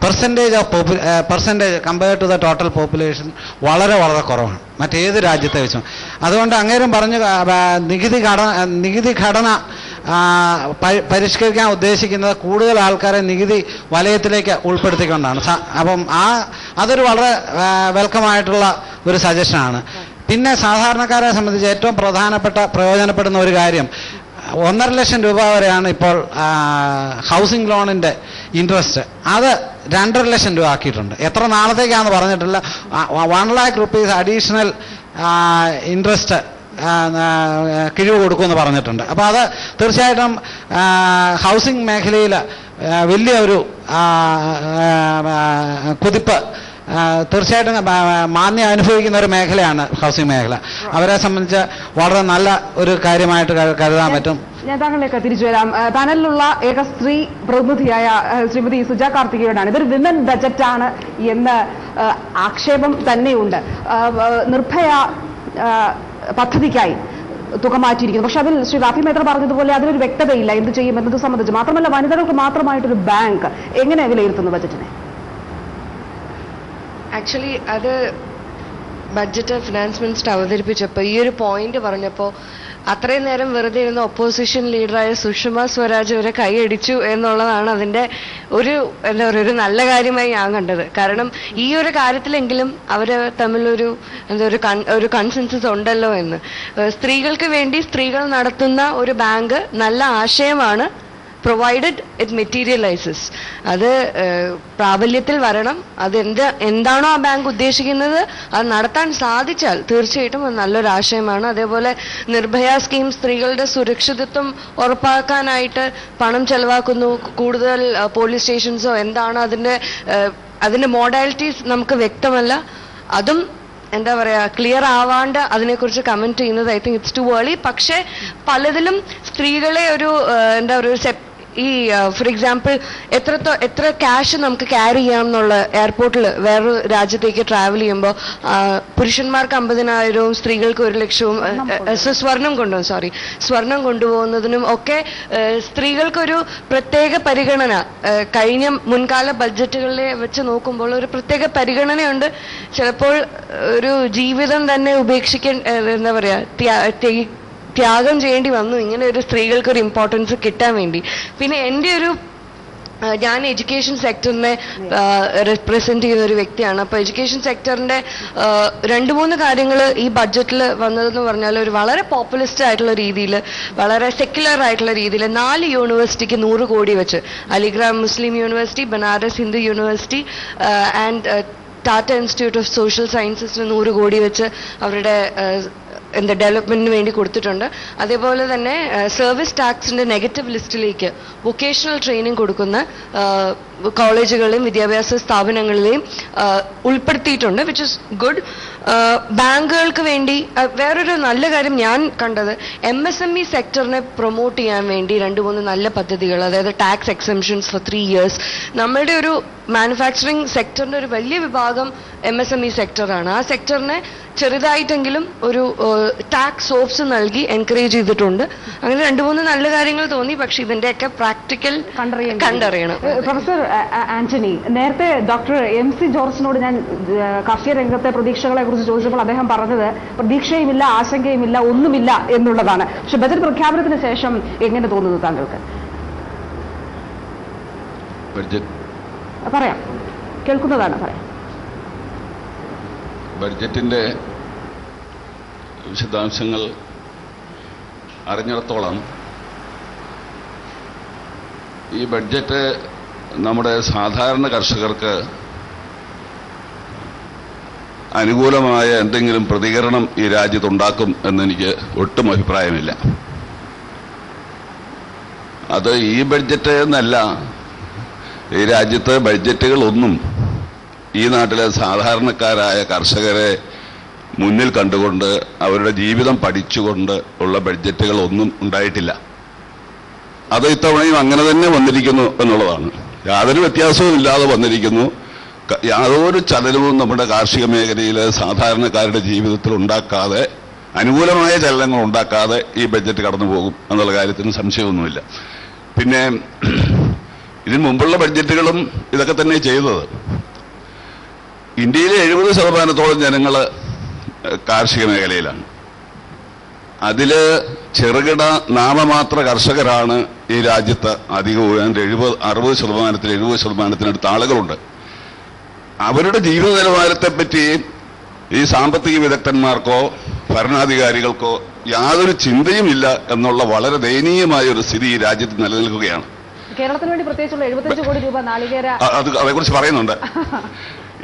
percentage compared to the total population വളരെ വളരെ കുറവാണ് മറ്റേത് രാജ്യത്തെ വെച്ചും. അതുകൊണ്ട് അങ്ങേരും പറഞ്ഞു നികുതി ഘടന പരിഷ്കരിക്കാൻ ഉദ്ദേശിക്കുന്നത് കൂടുതൽ ആൾക്കാരെ നികുതി വലയത്തിലേക്ക് ഉൾപ്പെടുത്തിക്കൊണ്ടാണ്. അപ്പം അതൊരു വളരെ വെൽക്കമായിട്ടുള്ള ഒരു സജഷനാണ്. പിന്നെ സാധാരണക്കാരെ സംബന്ധിച്ച് ഏറ്റവും പ്രയോജനപ്പെടുന്ന ഒരു കാര്യം 1.5 ലക്ഷം രൂപ വരെയാണ് ഇപ്പോൾ ഹൗസിംഗ് ലോണിൻ്റെ ഇൻട്രസ്റ്റ്. അത് 2.5 ലക്ഷം രൂപ ആക്കിയിട്ടുണ്ട്. എത്ര നാളത്തേക്കാണെന്ന് പറഞ്ഞിട്ടില്ല. 1 lakh rupees അഡീഷണൽ ഇൻട്രസ്റ്റ് കിഴിവ് കൊടുക്കുമെന്ന് പറഞ്ഞിട്ടുണ്ട്. അപ്പോൾ അത് തീർച്ചയായിട്ടും ഹൗസിംഗ് മേഖലയിൽ വലിയ ഒരു കുതിപ്പ് തീർച്ചയായിട്ടും മാന്യം അനുഭവിക്കുന്ന ഒരു മേഖലയാണ് ഹൗസിംഗ് മേഖല. അവരെ സംബന്ധിച്ച് വളരെ നല്ല ഒരു കാര്യമായിട്ട് കരുതാൻ പറ്റും. ഞാൻ താങ്കളിലേക്ക് തിരിച്ചു വരാം. പാനലിലുള്ള ഏക സ്ത്രീ പ്രതിനിധിയായ ശ്രീമതി സുജ കാർത്തികയോടാണ്. ഇതൊരു വിമൻ ബജറ്റാണ് എന്ന് ആക്ഷേപം തന്നെയുണ്ട്. നിർഭയ പദ്ധതിക്കായി തുക മാറ്റിയിരിക്കുന്നു. പക്ഷെ അതിൽ ശ്രീ റാഫി മേത്ര പറഞ്ഞതുപോലെ അതിലൊരു വ്യക്തതയില്ല എന്ത് ചെയ്യും എന്നത് സംബന്ധിച്ച്. മാത്രമല്ല വനിതകൾക്ക് മാത്രമായിട്ടൊരു ബാങ്ക് എങ്ങനെ വിലയിരുത്തുന്നു ബജറ്റിനെ? ആക്ച്വലി അത് ബഡ്ജറ്റ് ഫിനാൻസ് മിനിസ്റ്റർ അവതരിപ്പിച്ചപ്പോൾ ഈ ഒരു പോയിന്റ് പറഞ്ഞപ്പോൾ അത്രയും നേരം വെറുതെ ഇരുന്ന ഒപ്പോസിഷൻ ലീഡറായ സുഷമ സ്വരാജ് വരെ കൈയടിച്ചു എന്നുള്ളതാണ് അതിന്റെ ഒരു എന്താ പറയുക ഒരു നല്ല കാര്യമായി ഞാൻ കണ്ടത്. കാരണം ഈ ഒരു കാര്യത്തിലെങ്കിലും അവര് തമ്മിലൊരു ഒരു കൺസെൻസസ് ഉണ്ടല്ലോ എന്ന്. സ്ത്രീകൾക്ക് വേണ്ടി സ്ത്രീകൾ നടത്തുന്ന ഒരു ബാങ്ക് നല്ല ആശയമാണ്, പ്രൊവൈഡഡ് ഇറ്റ് മെറ്റീരിയലൈസസ്. അത് പ്രാബല്യത്തിൽ വരണം. എന്താണോ ആ ബാങ്ക് ഉദ്ദേശിക്കുന്നത് അത് നടത്താൻ സാധിച്ചാൽ തീർച്ചയായിട്ടും അത് നല്ലൊരു ആശയമാണ്. അതേപോലെ നിർഭയ സ്കീം സ്ത്രീകളുടെ സുരക്ഷിതത്വം ഉറപ്പാക്കാനായിട്ട് പണം ചെലവാക്കുന്നു. കൂടുതൽ പോലീസ് സ്റ്റേഷൻസോ എന്താണ് അതിന്റെ മോഡാലിറ്റീസ് നമുക്ക് വ്യക്തമല്ല. അതും എന്താ പറയാ ക്ലിയർ ആവാണ്ട് അതിനെക്കുറിച്ച് കമന്റ് ചെയ്യുന്നത് I think it's too early. പക്ഷേ പലതിലും സ്ത്രീകളെ ഒരു എന്താ പറയുക ഈ ഫോർ എക്സാമ്പിൾ എത്ര ക്യാഷ് നമുക്ക് ക്യാരി ചെയ്യാം എന്നുള്ള എയർപോർട്ടിൽ വേറൊരു രാജ്യത്തേക്ക് ട്രാവൽ ചെയ്യുമ്പോൾ പുരുഷന്മാർക്ക് 50,000 സ്ത്രീകൾക്ക് 1,00,000 സ്വർണം കൊണ്ടുപോകുന്നതിനും ഒക്കെ സ്ത്രീകൾക്കൊരു പ്രത്യേക പരിഗണന കഴിഞ്ഞ മുൻകാല ബഡ്ജറ്റുകളിലെ വെച്ച് നോക്കുമ്പോൾ ഒരു പ്രത്യേക പരിഗണനയുണ്ട്. ചിലപ്പോൾ ഒരു ജീവിതം തന്നെ എന്താ പറയാ ത്യാഗം ചെയ്യേണ്ടി വന്നു ഇങ്ങനെ ഒരു സ്ത്രീകൾക്ക് ഒരു ഇമ്പോർട്ടൻസ് കിട്ടാൻ വേണ്ടി. പിന്നെ എൻ്റെ ഞാൻ എഡ്യൂക്കേഷൻ സെക്ടറിനെ റെപ്രസെന്റ് ചെയ്യുന്ന ഒരു വ്യക്തിയാണ്. അപ്പൊ എഡ്യൂക്കേഷൻ സെക്ടറിന്റെ 2-3 കാര്യങ്ങൾ ഈ ബഡ്ജറ്റിൽ വന്നതെന്ന് പറഞ്ഞാൽ ഒരു വളരെ പോപ്പുലിസ്റ്റ് ആയിട്ടുള്ള രീതിയിൽ, വളരെ സെക്യുലർ ആയിട്ടുള്ള രീതിയിൽ 4 യൂണിവേഴ്സിറ്റിക്ക് 100 കോടി വെച്ച്, Aligarh Muslim university, Banaras Hindu university and Tata institute of social സയൻസസിന് 100 കോടി വെച്ച് അവരുടെ ഡെവലപ്മെന്റിന് വേണ്ടി കൊടുത്തിട്ടുണ്ട്. അതേപോലെ തന്നെ സർവീസ് ടാക്സിന്റെ നെഗറ്റീവ് ലിസ്റ്റിലേക്ക് വൊക്കേഷണൽ ട്രെയിനിങ് കൊടുക്കുന്ന കോളേജുകളെയും വിദ്യാഭ്യാസ സ്ഥാപനങ്ങളിലെയും ഉൾപ്പെടുത്തിയിട്ടുണ്ട്, വിച്ച് ഇസ് ഗുഡ്. ബാങ്കുകൾക്ക് വേണ്ടി വേറൊരു നല്ല കാര്യം ഞാൻ കണ്ടത്, MSME സെക്ടറിനെ പ്രൊമോട്ട് ചെയ്യാൻ വേണ്ടി 2-3 നല്ല പദ്ധതികൾ, അതായത് ടാക്സ് എക്സംഷൻസ് ഫോർ 3 years. നമ്മളുടെ ഒരു മാനുഫാക്ചറിങ് സെക്ടറിന്റെ ഒരു വലിയ വിഭാഗം MSME സെക്ടറാണ്. ആ സെക്ടറിനെ ചെറുതായിട്ടെങ്കിലും ഒരു ടാക്സ് ഓഫ്സ് നൽകി എൻകറേജ് ചെയ്തിട്ടുണ്ട്. അങ്ങനെ 2-3 നല്ല കാര്യങ്ങൾ തോന്നി. പക്ഷെ ഇതിന്റെയൊക്കെ പ്രാക്ടിക്കൽ കണ്ടറിയണം. പ്രൊഫസർ ആന്റണി, നേരത്തെ ഡോക്ടർ MC ജോർജിനോട് ഞാൻ കാർഷിക രംഗത്തെ പ്രതീക്ഷകളെ കുറിച്ച് ചോദിച്ചപ്പോൾ അദ്ദേഹം പറഞ്ഞത് പ്രതീക്ഷയുമില്ല, ആശങ്കയുമില്ല, ഒന്നുമില്ല എന്നുള്ളതാണ്. പക്ഷെ ബജറ്റ് പ്രഖ്യാപനത്തിന് ശേഷം എങ്ങനെ തോന്നുന്നു താങ്കൾക്ക്? പറയാം, കേൾക്കുന്നതാണ്, പറയാം. ബഡ്ജറ്റിന്റെ വിശദാംശങ്ങൾ അറിഞ്ഞിടത്തോളം ഈ ബഡ്ജറ്റ് നമ്മുടെ സാധാരണ കർഷകർക്ക് അനുകൂലമായ എന്തെങ്കിലും പ്രതികരണം ഈ രാജ്യത്തുണ്ടാക്കും എന്നെനിക്ക് ഒട്ടും അഭിപ്രായമില്ല. അത് ഈ ബഡ്ജറ്റ് എന്നല്ല, ഈ രാജ്യത്തെ ബഡ്ജറ്റുകളൊന്നും ഈ നാട്ടിലെ സാധാരണക്കാരായ കർഷകരെ മുന്നിൽ കണ്ടുകൊണ്ട് അവരുടെ ജീവിതം പഠിച്ചുകൊണ്ട് ഉള്ള ബഡ്ജറ്റുകളൊന്നും ഉണ്ടായിട്ടില്ല. അത് ഇത്തവണയും അങ്ങനെ തന്നെ വന്നിരിക്കുന്നു എന്നുള്ളതാണ്. യാതൊരു വ്യത്യാസവും ഇല്ലാതെ വന്നിരിക്കുന്നു. യാതൊരു ചലനവും നമ്മുടെ കാർഷിക മേഖലയിൽ സാധാരണക്കാരുടെ ജീവിതത്തിൽ ഉണ്ടാക്കാതെ, അനുകൂലമായ ചലനങ്ങൾ ഉണ്ടാക്കാതെ ഈ ബഡ്ജറ്റ് കടന്നു പോകും എന്നുള്ള കാര്യത്തിന് സംശയമൊന്നുമില്ല. പിന്നെ ഇതിനു മുമ്പുള്ള ബഡ്ജറ്റുകളും ഇതൊക്കെ തന്നെ ചെയ്തത്. ഇന്ത്യയിലെ 70% ജനങ്ങൾ കാർഷിക മേഖലയിലാണ്. അതില് ചെറുകിട നാമമാത്ര കർഷകരാണ് ഈ രാജ്യത്ത് അധികവും. 60%-70%-അടുത്ത ആളുകളുണ്ട്. അവരുടെ ജീവിത നിലവാരത്തെപ്പറ്റി ഈ സാമ്പത്തിക വിദഗ്ധന്മാർക്കോ ഭരണാധികാരികൾക്കോ യാതൊരു ചിന്തയുമില്ല എന്നുള്ള വളരെ ദയനീയമായ ഒരു സ്ഥിതി ഈ രാജ്യത്ത് നിലനിൽക്കുകയാണ്. കേരളത്തിന് വേണ്ടി പ്രത്യേകിച്ചുള്ള 75 കോടി രൂപ നാളികേര അതേക്കുറിച്ച് പറയുന്നുണ്ട്.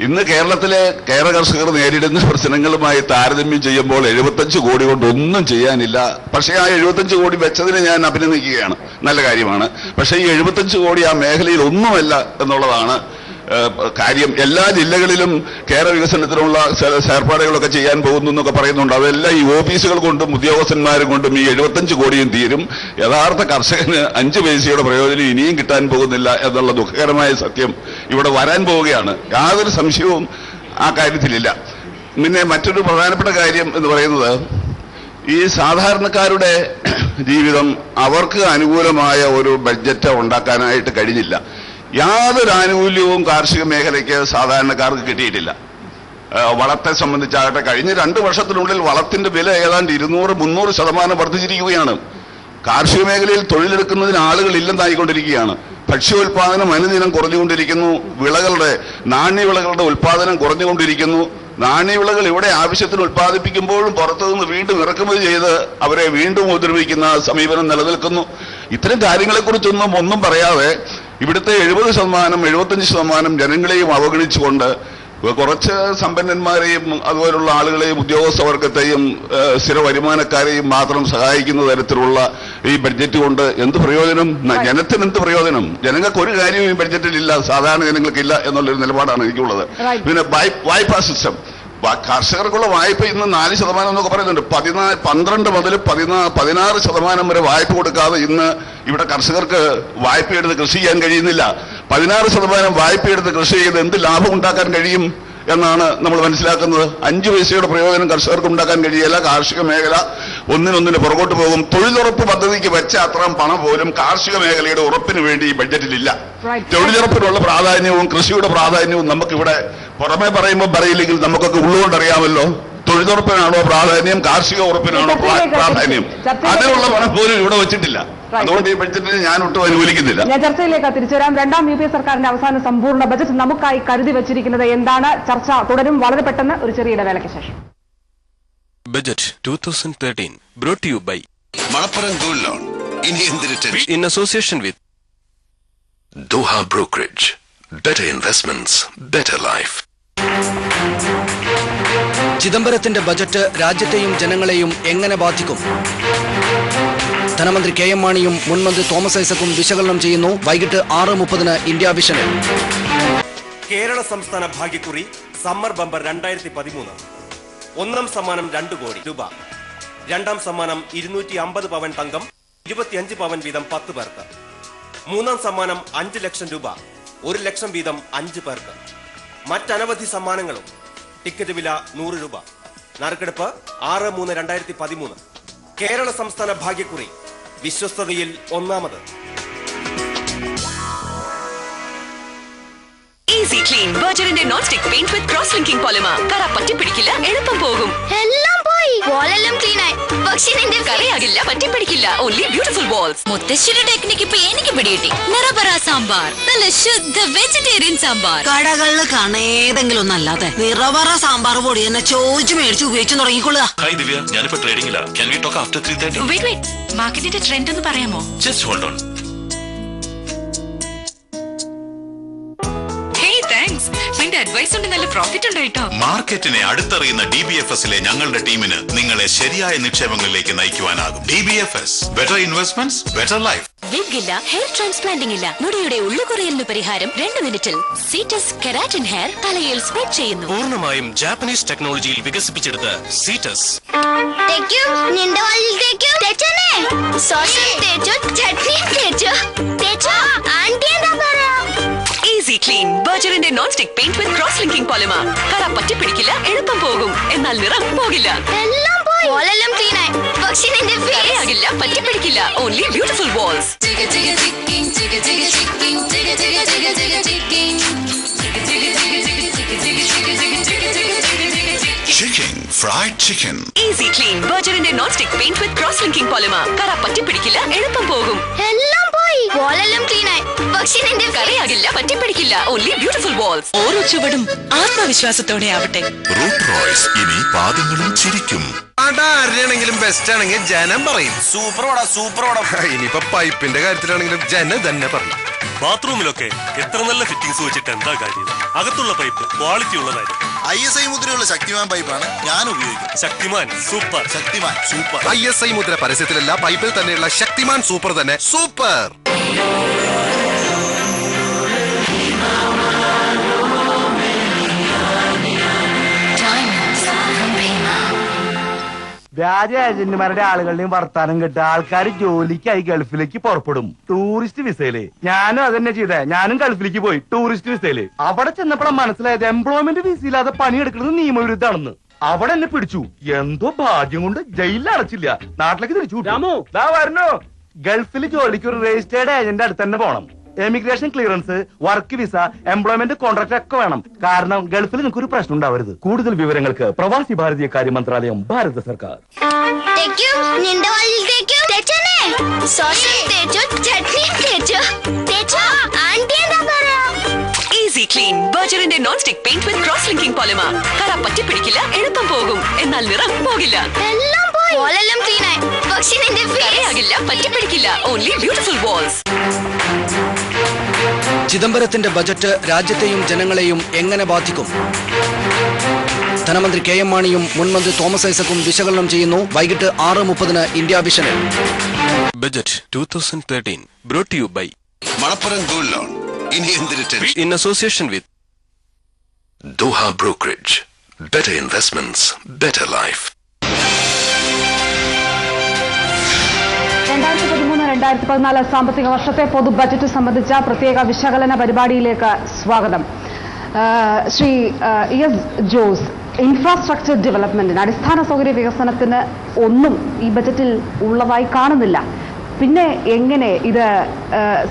ഇന്ന് കേരളത്തിലെ കേര കർഷകർ നേരിടുന്ന പ്രശ്നങ്ങളുമായി താരതമ്യം ചെയ്യുമ്പോൾ 75 കോടി കൊണ്ട് ഒന്നും ചെയ്യാനില്ല. പക്ഷേ ആ 75 കോടി വെച്ചതിന് ഞാൻ അഭിനന്ദിക്കുകയാണ്, നല്ല കാര്യമാണ്. പക്ഷേ ഈ 75 കോടി ആ മേഖലയിൽ ഒന്നുമല്ല എന്നുള്ളതാണ് കാര്യം. എല്ലാ ജില്ലകളിലും കേര വികസനത്തിനുള്ള ഏർപ്പാടുകളൊക്കെ ചെയ്യാൻ പോകുന്നു എന്നൊക്കെ പറയുന്നുണ്ട്. അതെല്ലാം ഈ ഓഫീസുകൾ കൊണ്ടും ഉദ്യോഗസ്ഥന്മാരും കൊണ്ടും ഈ 75 കോടിയും തീരും. യഥാർത്ഥ കർഷകന് 5 പൈസയുടെ പ്രയോജനം ഇനിയും കിട്ടാൻ പോകുന്നില്ല എന്നുള്ള ദുഃഖകരമായ സത്യം ഇവിടെ വരാൻ പോവുകയാണ്. യാതൊരു സംശയവും ആ കാര്യത്തിലില്ല. പിന്നെ മറ്റൊരു പ്രധാനപ്പെട്ട കാര്യം എന്ന് പറയുന്നത്, ഈ സാധാരണക്കാരുടെ ജീവിതം അവർക്ക് അനുകൂലമായ ഒരു ബഡ്ജറ്റ് ഉണ്ടാക്കാനായിട്ട് കഴിഞ്ഞില്ല. യാതൊരു ആനുകൂല്യവും കാർഷിക മേഖലയ്ക്ക് സാധാരണക്കാർക്ക് കിട്ടിയിട്ടില്ല. വളത്തെ സംബന്ധിച്ചാകട്ടെ കഴിഞ്ഞ 2 വർഷത്തിനുള്ളിൽ വളത്തിന്റെ വില ഏതാണ്ട് 200-300% വർദ്ധിച്ചിരിക്കുകയാണ്. കാർഷിക മേഖലയിൽ തൊഴിലെടുക്കുന്നതിന് ആളുകൾ ഇല്ലെന്നായിക്കൊണ്ടിരിക്കുകയാണ്. ഭക്ഷ്യോൽപാദനം അനുദിനം കുറഞ്ഞുകൊണ്ടിരിക്കുന്നു. നാണ്യവിളകളുടെ ഉൽപാദനം കുറഞ്ഞുകൊണ്ടിരിക്കുന്നു. നാണ്യവിളകൾ ഇവിടെ ആവശ്യത്തിന് ഉൽപ്പാദിപ്പിക്കുമ്പോഴും പുറത്തുനിന്ന് വീണ്ടും ഇറക്കുമതി ചെയ്ത് അവരെ വീണ്ടും ഉപദ്രവിക്കുന്ന സമീപനം നിലനിൽക്കുന്നു. ഇത്തരം കാര്യങ്ങളെക്കുറിച്ചൊന്നും പറയാതെ ഇവിടുത്തെ 70%-75% ജനങ്ങളെയും അവഗണിച്ചുകൊണ്ട് കുറച്ച് സമ്പന്നന്മാരെയും അതുപോലുള്ള ആളുകളെയും ഉദ്യോഗസ്ഥവർഗത്തെയും സ്ഥിര വരുമാനക്കാരെയും മാത്രം സഹായിക്കുന്ന തരത്തിലുള്ള ഈ ബഡ്ജറ്റ് കൊണ്ട് എന്ത് പ്രയോജനം? ജനത്തിന് എന്ത് പ്രയോജനം? ജനങ്ങൾക്ക് ഒരു കാര്യവും ഈ ബഡ്ജറ്റിലില്ല, സാധാരണ ജനങ്ങൾക്കില്ല എന്നുള്ളൊരു നിലപാടാണ് എനിക്കുള്ളത്. പിന്നെ വായ്പാ സിസ്റ്റം, കർഷകർക്കുള്ള വായ്പ ഇന്ന് 4% എന്നൊക്കെ പറയുന്നുണ്ട്. 12 മുതൽ 16% വരെ വായ്പ കൊടുക്കാതെ ഇന്ന് ഇവിടെ കർഷകർക്ക് വായ്പയെടുത്ത് കൃഷി ചെയ്യാൻ കഴിയുന്നില്ല. 16% വായ്പയെടുത്ത് കൃഷി ചെയ്ത് എന്ത് ലാഭം ഉണ്ടാക്കാൻ കഴിയും എന്നാണ് നമ്മൾ മനസ്സിലാക്കുന്നത്. 5 പൈസയുടെ പ്രയോജനം കർഷകർക്ക് ഉണ്ടാക്കാൻ കഴിയില്ല. കാർഷിക മേഖല ഒന്നിനൊന്നിന് പുറകോട്ട് പോകും. തൊഴിലുറപ്പ് പദ്ധതിക്ക് വെച്ച അത്രയും പണം പോലും കാർഷിക മേഖലയുടെ ഉറപ്പിന് വേണ്ടി ഈ ബഡ്ജറ്റിലില്ല. തൊഴിലുറപ്പിനുള്ള പ്രാധാന്യവും കൃഷിയുടെ പ്രാധാന്യവും നമുക്കിവിടെ പുറമെ പറയുമ്പോൾ പറയില്ലെങ്കിൽ നമുക്കൊക്കെ ഉള്ളുകൊണ്ടറിയാമല്ലോ. തൊഴിലുറപ്പിനാണോ പ്രാധാന്യം, കാർഷിക ഉറപ്പിനാണോ പ്രാധാന്യം? അതിനുള്ള പണം പോലും ഇവിടെ വെച്ചിട്ടില്ല. അതുകൊണ്ട് ഈ ബഡ്ജറ്റിനെ ഞാൻ ഒട്ടും അനുകൂലിക്കുന്നില്ല. ഞാൻ ചർച്ചയിലേക്ക് തിരിച്ചു വരാം. 2ാം UPA സർക്കാരിന്റെ അവസാന സമ്പൂർണ്ണ ബജറ്റ് നമുക്കായി കരുതി വെച്ചിരിക്കുന്നത് എന്താണ്? ചർച്ച തുടരും വളരെ പെട്ടെന്ന് ഒരു ചെറിയ ഇടവേളയ്ക്ക് ശേഷം. Budget 2013 brought to you by Manappuram gold loan in association with Doha Brokerage. Better investments, better life. ചിദംബരത്തിന്റെ ബജറ്റ് രാജ്യത്തെയും ജനങ്ങളെയും എങ്ങനെ ബാധിക്കും? ധനമന്ത്രി KM മാണിയും മുൻമന്ത്രി തോമസ് ഐസക്കും വിശകലനം ചെയ്യുന്നു. വൈകിട്ട് 6:30 ഇന്ത്യ വിഷനിൽ. കേരള സംസ്ഥാന ഭാഗ്യക്കുറി സമ്മർ ബമ്പർ 2013. 1ാം സമ്മാനം 2 കോടി രൂപ, 2ാം സമ്മാനം 250 പവൻ തങ്കം, 25 പവൻ വീതം 10 പേർക്ക്. 3ാം സമ്മാനം 5 ലക്ഷം രൂപ, 1 ലക്ഷം വീതം 5 പേർക്ക്. മറ്റനവധി സമ്മാനങ്ങളും. ടിക്കറ്റ് വില 100 രൂപ. നറുക്കെടുപ്പ് 6/3/2013. കേരള സംസ്ഥാന ഭാഗ്യക്കുറി വിശ്വസ്തതയിൽ 1ാമത്. ഈസി ക്ലീൻ ബർജറിന്റെ non stick paint with cross linking polymer. കറ പറ്റിപ്പിടിക്കില്ല, എളുപ്പം പോകും. എല്ലാം പോയി, വാളെല്ലാം ക്ലീൻ ആയി. പക്ഷേ നിന്റെ കറയാകില്ല, പറ്റിപ്പിടിക്കില്ല. Only beautiful walls. മുത്തശ്ശിയുടെ ടെക്നിക്ക് ഇപ്പൊ എനിക്ക് പിടികിട്ടി. നിറപറ സാമ്പാർ, നല്ല ശുദ്ധ വെജിറ്റേറിയൻ സാമ്പാർ. കടകളിൽ കാണ ഏതെങ്കിലും ഒന്നല്ലാതെ നിറപറ സാമ്പാർ പൊടി തന്നെ ചോദിച്ചു മേടിച്ച് ഉപയോഗിച്ചു തുടങ്ങിക്കൊള്ളുക. ഹായ് ദിവ്യ, ഞാനിപ്പോ ട്രേഡിംഗില്ല. Can we talk after 3:30? Wait മാർക്കറ്റിന്റെ ട്രെൻഡ് ഒന്ന് പറയാമോ? Just hold on. നിന്റെ അഡ്വൈസ് കൊണ്ട് നല്ല പ്രോഫിറ്റ് ഉണ്ടായിട്ടോ. മാർക്കറ്റിനെ അടുത്തറിയുന്ന DBFS-ലെ ഞങ്ങളുടെ ടീമിന് നിങ്ങളെ ശരിയായ നിക്ഷേപങ്ങളിലേക്ക് നയിക്കുവാനാകും. DBFS, better investments, better life. Wig ഇല്ല, ഹെയർ ട്രാൻസ്പ്ലാന്റിംഗ് ഇല്ല. മുടിയുടെ ഉള്ളുകുറയലിന് പരിഹാരം 2 മിനിറ്റിൽ. സീറ്റസ് കെരാറ്റിൻ ഹെയർ തലയിൽ സ്പ്രെഡ് ചെയ്യുന്നു. പൂർണ്ണമായും ജാപ്പനീസ് ടെക്നോളജിയിൽ വികസിപ്പിച്ചെടുത്ത സീറ്റസ്. ഈസി ക്ലീൻ ബർജറിന്റെ non stick paint with cross linking polymer. കറ പറ്റിപ്പിടിക്കില്ല, എളുപ്പം പോകും. എന്നാൽ നിറം പോകില്ല. എല്ലാം പോയി, വാളെല്ലാം ക്ലീൻ ആയി. പക്ഷേ നിന്റെ കറയാകില്ല, പറ്റിപ്പിടിക്കില്ല. Only beautiful walls. Chicken, fried chicken. Easy clean ബർജറിന്റെ non stick paint with cross linking polymer. കറ പറ്റിപ്പിടിക്കില്ല, എളുപ്പം പോകും. എല്ലാം പോയി, വാളെല്ലാം ക്ലീൻ ആയി. പക്ഷേ നിന്റെ കറയാകില്ല, പറ്റിപ്പിടിക്കില്ല. Only beautiful walls. ഓരോ ചുവടും ആത്മവിശ്വാസത്തോടെ ആവട്ടെ. റൂട്ട് റോയ്സ്, ഇനി പാദങ്ങളും ചിരിക്കും. ആരെയാണെങ്കിലും ബെസ്റ്റ് ആണെങ്കിൽ ജനം പറയും സൂപ്പർ വട സൂപ്പർ വട. ഇനിയിപ്പോ പൈപ്പിന്റെ കാര്യത്തിലാണെങ്കിലും ജനം തന്നെ പറയും. ബാത്റൂമിലൊക്കെ എത്ര നല്ല ഫിറ്റിംഗ്സ് വെച്ചിട്ട് എന്താ കാര്യം? അകത്തുള്ള പൈപ്പ് ക്വാളിറ്റി ഉള്ളതായിരുന്നു. ISI മുദ്രയുള്ള ശക്തിമാൻ പൈപ്പാണ് ഞാൻ ഉപയോഗിക്കുന്നത്. Shaktimaan super. Shaktimaan super. ISI മുദ്ര പരസ്യത്തിലല്ല, പൈപ്പിൽ തന്നെയുള്ള ശക്തിമാൻ സൂപ്പർ തന്നെ സൂപ്പർ. വ്യാജ ഏജന്റുമാരുടെ ആളുകളുടെയും വർത്താനം കേട്ട് ആൾക്കാർ ജോലിക്കായി ഗൾഫിലേക്ക് പുറപ്പെടും ടൂറിസ്റ്റ് വിസയില്. ഞാനും അതന്നെ ചെയ്തേ. ഞാനും ഗൾഫിലേക്ക് പോയി ടൂറിസ്റ്റ് വിസയില്. അവിടെ ചെന്നപ്പോഴാണ് മനസ്സിലായത് എംപ്ലോയ്മെന്റ് വിസയില്ലാതെ പണിയെടുക്കുന്നത് നിയമവിരുദ്ധാണെന്ന്. അവിടെ എന്നെ പിടിച്ചു. എന്തോ ഭാഗ്യം കൊണ്ട് ജയിലിൽ അടച്ചില്ല, നാട്ടിലേക്ക് തിരിച്ചു. വരണോ? ഗൾഫിൽ ജോലിക്ക് ഒരു രജിസ്റ്റേർഡ് ഏജന്റ് അടുത്ത് തന്നെ പോകണം. Emigration clearance, work visa, employment contract ഒക്കെ വേണം. കാരണം ഗൾഫിൽ നിങ്ങൾക്ക് ഒരു പ്രശ്നം ഉണ്ടാവരുത്. കൂടുതൽ വിവരങ്ങൾക്ക് പ്രവാസി ഭാരതീയ കാര്യ മന്ത്രാലയം, ഭാരത സർക്കാർ. ഈസി ക്ലീൻ ബർജറിന്റെ non stick paint with cross linking polymer. കറ പറ്റി പിടിക്കില്ല, എളുപ്പം പോകും, എന്നാൽ നിറം പോകില്ല. കറയാകില്ല, പറ്റി പിടിക്കില്ല. Only beautiful walls. ചിദംബരത്തിന്റെ ബജറ്റ് രാജ്യത്തെയും ജനങ്ങളെയും എങ്ങനെ ബാധിക്കും? ധനമന്ത്രി കെ എം മാണിയും മുൻമന്ത്രി തോമസ് ഐസക്കും വിശകലനം ചെയ്യുന്നു. വൈകിട്ട് 6:30 ഇന്ത്യ വിഷനിൽ. Budget 2013 brought to you by Manappuram gold loan. ഇനി എന്തിന് tension? in association with Doha Brokerage. Better investments, better life. 2013-2014 സാമ്പത്തിക വർഷത്തെ പൊതു ബജറ്റ് സംബന്ധിച്ച പ്രത്യേക വിശകലന പരിപാടിയിലേക്ക് സ്വാഗതം. ശ്രീ എസ് ജോസ്, ഇൻഫ്രാസ്ട്രക്ചർ ഡെവലപ്മെന്റിന്, അടിസ്ഥാന സൗകര്യ വികസനത്തിന് ഒന്നും ഈ ബജറ്റിൽ ഉള്ളതായി കാണുന്നില്ല. പിന്നെ എങ്ങനെ ഇത്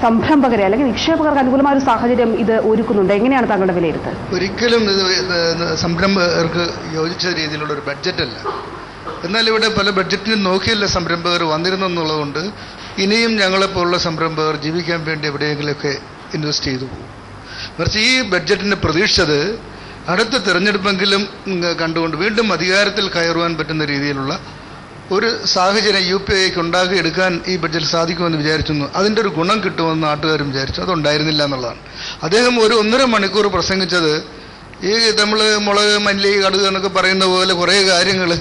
സംരംഭകരെ അല്ലെങ്കിൽ നിക്ഷേപകർക്ക് അനുകൂലമായ ഒരു സാഹചര്യം ഇത് ഒരുക്കുന്നുണ്ട്? എങ്ങനെയാണ് താങ്കളുടെ വിലയിരുത്തൽ? ഒരിക്കലും ഇത് സംരംഭകർക്ക് യോജിച്ച രീതിയിലുള്ള ഒരു ബഡ്ജറ്റ് അല്ല. എന്നാൽ ഇവിടെ പല ബഡ്ജറ്റിനും നോക്കിയല്ല സംരംഭകർ വന്നിരുന്നെന്നുള്ളതുകൊണ്ട് ഇനിയും ഞങ്ങളെപ്പോലുള്ള സംരംഭകർ ജീവിക്കാൻ വേണ്ടി എവിടെയെങ്കിലുമൊക്കെ ഇൻവെസ്റ്റ് ചെയ്തു പോകും. മറിച്ച് ഈ ബഡ്ജറ്റിനെ പ്രതീക്ഷിച്ചത് അടുത്ത തെരഞ്ഞെടുപ്പെങ്കിലും കണ്ടുകൊണ്ട് വീണ്ടും അധികാരത്തിൽ കയറുവാൻ പറ്റുന്ന രീതിയിലുള്ള ഒരു സാഹചര്യം UPIക്ക് ഉണ്ടാക്കിയെടുക്കാൻ ഈ ബഡ്ജറ്റ് സാധിക്കുമെന്ന് വിചാരിച്ചിരുന്നു. അതിൻ്റെ ഒരു ഗുണം കിട്ടുമെന്ന് നാട്ടുകാരും വിചാരിച്ചു. അതുണ്ടായിരുന്നില്ല എന്നുള്ളതാണ്. അദ്ദേഹം ഒരു 1.5 മണിക്കൂർ പ്രസംഗിച്ചത് ഈ നമ്മൾ മുളക്, മല്ലി, കടുക് എന്നൊക്കെ പറയുന്ന പോലെ കുറേ കാര്യങ്ങളെ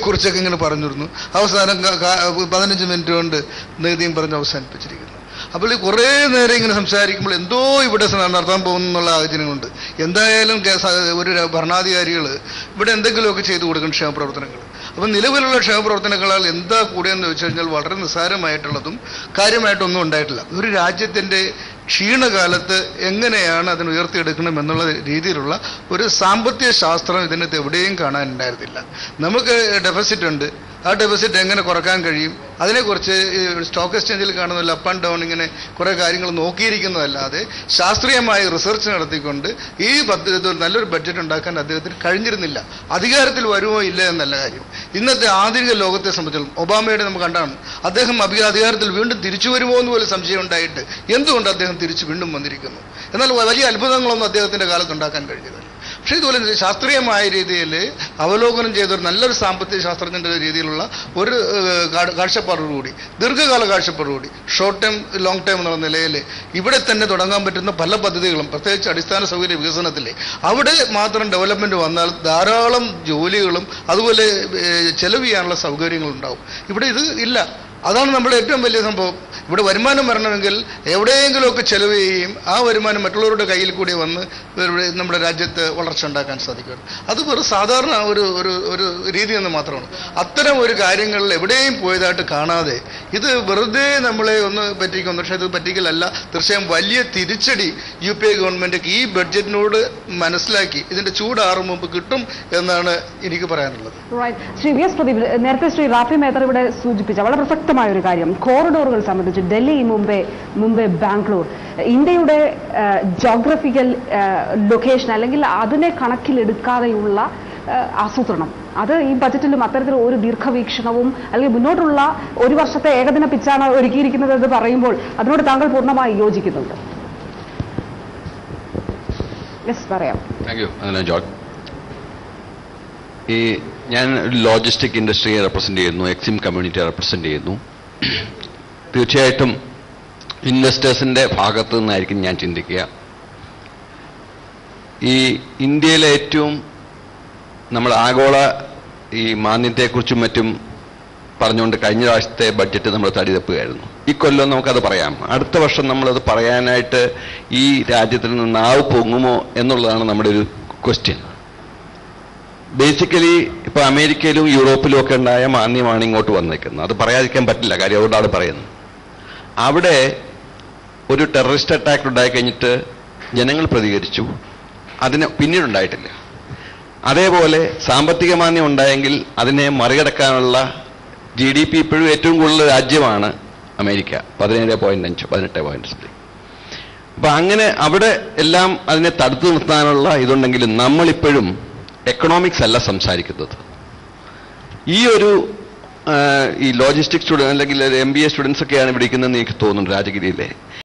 കുറിച്ചൊക്കെ ഇങ്ങനെ പറഞ്ഞിരുന്നു. അവസാനം 15 മിനിറ്റ് കൊണ്ട് നികുതിയും പറഞ്ഞ് അവസാനിപ്പിച്ചിരിക്കുന്നു. അപ്പോൾ ഈ കുറേ നേരം ഇങ്ങനെ സംസാരിക്കുമ്പോൾ എന്തോ ഇവിടെ നടത്താൻ പോകുന്നു എന്നുള്ള സാഹചര്യങ്ങളുണ്ട്. എന്തായാലും ഒരു ഭരണാധികാരികൾ ഇവിടെ എന്തെങ്കിലുമൊക്കെ ചെയ്തു കൊടുക്കണം ക്ഷേമപ്രവർത്തനങ്ങൾ. അപ്പം നിലവിലുള്ള ക്ഷേമപ്രവർത്തനങ്ങളാൽ എന്താ കൂടിയെന്ന് വെച്ച് കഴിഞ്ഞാൽ വളരെ നിസ്സാരമായിട്ടുള്ളതും കാര്യമായിട്ടൊന്നും ഉണ്ടായിട്ടില്ല. ഒരു രാജ്യത്തിൻ്റെ ക്ഷീണകാലത്ത് എങ്ങനെയാണ് അതിന് ഉയർത്തിയെടുക്കണം എന്നുള്ള രീതിയിലുള്ള ഒരു സാമ്പത്തിക ശാസ്ത്രം ഇതിനകത്ത് എവിടെയും കാണാനുണ്ടായിരുന്നില്ല. നമുക്ക് ഡെഫിസിറ്റ് ഉണ്ട്, ആ ഡെഫിസിറ്റ് എങ്ങനെ കുറക്കാൻ കഴിയും, അതിനെക്കുറിച്ച് സ്റ്റോക്ക് എക്സ്ചേഞ്ചിൽ കാണുന്നില്ല അപ്പ് ആൻഡ് ഡൗൺ ഇങ്ങനെ കുറേ കാര്യങ്ങൾ നോക്കിയിരിക്കുന്നതല്ലാതെ ശാസ്ത്രീയമായി റിസർച്ച് നടത്തിക്കൊണ്ട് ഈ നല്ലൊരു ബഡ്ജറ്റ് ഉണ്ടാക്കാൻ അദ്ദേഹത്തിന് കഴിഞ്ഞിരുന്നില്ല. അധികാരത്തിൽ വരുമോ ഇല്ല എന്നല്ല കാര്യം. ഇന്നത്തെ ആധുനിക ലോകത്തെ സംബന്ധിച്ചിടത്തോളം ഒബാമയുടെ നമുക്ക് കണ്ടാണ്, അദ്ദേഹം അധികാരത്തിൽ വീണ്ടും തിരിച്ചു വരുമോ എന്ന് പോലും സംശയം ഉണ്ടായിട്ട് എന്തുകൊണ്ട് അദ്ദേഹം തിരിച്ച് വീണ്ടും വന്നിരിക്കുന്നു. എന്നാൽ വലിയ അത്ഭുതങ്ങളൊന്നും അദ്ദേഹത്തിന്റെ കാലത്ത് ഉണ്ടാക്കാൻ കഴിഞ്ഞില്ല. പക്ഷേ ഇതുപോലെ ശാസ്ത്രീയമായ രീതിയിൽ അവലോകനം ചെയ്തൊരു നല്ലൊരു സാമ്പത്തിക ശാസ്ത്രജ്ഞന്റെ രീതിയിലുള്ള ഒരു കാഴ്ചപ്പാടോടുകൂടി, ദീർഘകാല കാഴ്ചപ്പാടോടുകൂടി, ഷോർട്ട് ടൈം ലോങ് ടൈം എന്നുള്ള നിലയിൽ ഇവിടെ തന്നെ തുടങ്ങാൻ പറ്റുന്ന പല പദ്ധതികളും, പ്രത്യേകിച്ച് അടിസ്ഥാന സൗകര്യ വികസനത്തിൽ അവിടെ മാത്രം ഡെവലപ്മെന്റ് വന്നാൽ ധാരാളം ജോലികളും അതുപോലെ ചെലവ് ചെയ്യാനുള്ള സൗകര്യങ്ങളും ഉണ്ടാവും. ഇവിടെ ഇത് ഇല്ല. അതാണ് നമ്മുടെ ഏറ്റവും വലിയ സംഭവം. ഇവിടെ വരുമാനം വരണമെങ്കിൽ എവിടെയെങ്കിലുമൊക്കെ ചെലവ് ചെയ്യുകയും ആ വരുമാനം മറ്റുള്ളവരുടെ കയ്യിൽ കൂടി വന്ന് നമ്മുടെ രാജ്യത്ത് വളർച്ച ഉണ്ടാക്കാൻ സാധിക്കും. അത് വെറും സാധാരണ ഒരു ഒരു ഒരു രീതി എന്ന് മാത്രമാണ്. അത്തരം ഒരു കാര്യങ്ങളിൽ എവിടെയും പോയതായിട്ട് കാണാതെ ഇത് വെറുതെ നമ്മളെ ഒന്ന് പറ്റിക്കുന്നു. പക്ഷേ ഇത് പറ്റിക്കലല്ല, തീർച്ചയായും വലിയ തിരിച്ചടി UPI ഗവൺമെന്റ് ഈ ബഡ്ജറ്റിനോട് മനസ്സിലാക്കി ഇതിന്റെ ചൂടാറും മുമ്പ് കിട്ടും എന്നാണ് എനിക്ക് പറയാനുള്ളത്. ശ്രീ വി എസ് പ്രദീപ്, നേരത്തെ ശ്രീ റാഫി മേത്തർ ഇവിടെ സൂചിപ്പിച്ച വളരെ പ്രസക്തമായ ഒരു കാര്യം കോറിഡോറുകൾ സംബന്ധിച്ച് ഡൽഹി, മുംബൈ, ബാംഗ്ലൂർ, ഇന്ത്യയുടെ ജോഗ്രഫിക്കൽ ലൊക്കേഷൻ അല്ലെങ്കിൽ അതിനെ കണക്കിലെടുക്കാതെയുള്ള ആസൂത്രണം, അത് ഈ ബജറ്റിലും അത്തരത്തിൽ ഒരു ദീർഘവീക്ഷണവും അല്ലെങ്കിൽ മുന്നോട്ടുള്ള ഒരു വർഷത്തെ ഏകദിന പിച്ചാണ് ഒരുക്കിയിരിക്കുന്നത് എന്ന് പറയുമ്പോൾ അതിനോട് താങ്കൾ പൂർണ്ണമായി യോജിക്കുന്നുണ്ട്? പറയാം. Thank you George. ഈ ഞാൻ ലോജിസ്റ്റിക് ഇൻഡസ്ട്രിയെ റെപ്രസെന്റ് ചെയ്യുന്നു, എക്സിം കമ്മ്യൂണിറ്റിയെ റെപ്രസെന്റ് ചെയ്യുന്നു. തീർച്ചയായിട്ടും ഇൻവെസ്റ്റേഴ്സിന്റെ ഭാഗത്തു നിന്നായിരിക്കും ഞാൻ ചിന്തിക്കുക. ഈ ഇന്ത്യയിലെ ഏറ്റവും നമ്മൾ ആഗോള ഈ മാന്ദ്യത്തെക്കുറിച്ചും മറ്റും പറഞ്ഞുകൊണ്ട് കഴിഞ്ഞ പ്രാവശ്യത്തെ ബഡ്ജറ്റ് നമ്മൾ തടി തപ്പുകയായിരുന്നു. ഈ കൊല്ലം നമുക്കത് പറയാം. അടുത്ത വർഷം നമ്മളത് പറയാനായിട്ട് ഈ രാജ്യത്തിൽ നിന്ന് നാവ് പൊങ്ങുമോ എന്നുള്ളതാണ് നമ്മുടെ ഒരു ക്വസ്റ്റ്യൻ. ബേസിക്കലി ഇപ്പൊ അമേരിക്കയിലും യൂറോപ്പിലും ഒക്കെ ഉണ്ടായ മാന്ദ്യമാണ് ഇങ്ങോട്ട് വന്നേക്കുന്നത്. അത് പറയാതിരിക്കാൻ പറ്റില്ല, കാര്യം അതുകൊണ്ടാണ് പറയുന്നത്. അവിടെ ഒരു ടെററിസ്റ്റ് അറ്റാക്ക് ഉണ്ടായി കഴിഞ്ഞിട്ട് ജനങ്ങൾ പ്രതികരിച്ചു, അതിന് പിന്നീടുണ്ടായിട്ടില്ല. അതേപോലെ സാമ്പത്തിക മാന്ദ്യം ഉണ്ടായെങ്കിൽ അതിനെ മറികടക്കാനുള്ള GDP ഇപ്പോഴും ഏറ്റവും കൂടുതൽ രാജ്യമാണ് അമേരിക്ക, 17.5 18%. അപ്പൊ അങ്ങനെ അവിടെ എല്ലാം അതിനെ തടുത്തു നിർത്താനുള്ള ഇതുണ്ടെങ്കിലും നമ്മളിപ്പോഴും എക്കണോമിക്സ് അല്ല സംസാരിക്കുന്നത്. ഈ ലോജിസ്റ്റിക്സ് സ്റ്റുഡൻറ് അല്ലെങ്കിൽ MBA സ്റ്റുഡൻസ് ഒക്കെയാണ് ഇവിടെ ഇരിക്കുന്നതെന്ന് എനിക്ക് തോന്നുന്നു രാജഗിരിയിലെ.